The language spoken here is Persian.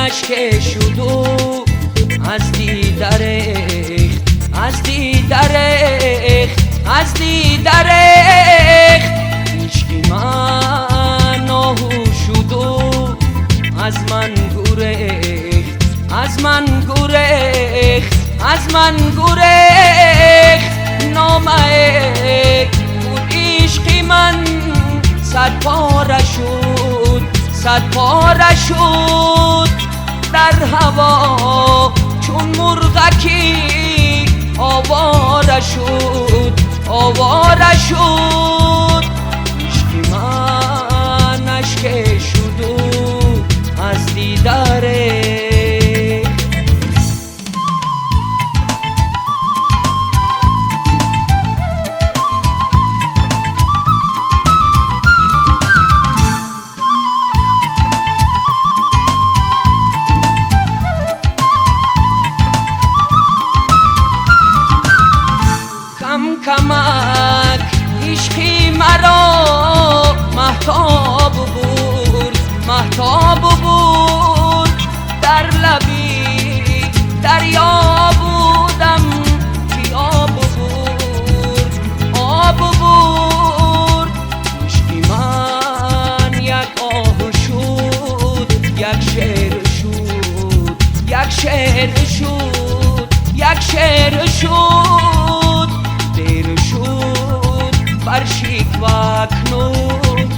اشک شدو از دیدرخت از دیدرخت از دیدرخت هیچکی من آهو شدو از من گریخت از من گریخت از من گریخت نامه بود عشقی من صد پاره شد صد پاره شد در هوا چون مرغکی آواره شد آواره شد عشقی من اشک شد و از دیداره کمک عشقی مرا مهتاب بود مهتاب بود در لبی دریا بودم که آب بود آب بود عشقی من یک آه شد یک شعر شد یک شعر شد یک شعر شد دیر شد بر شیک و اکنون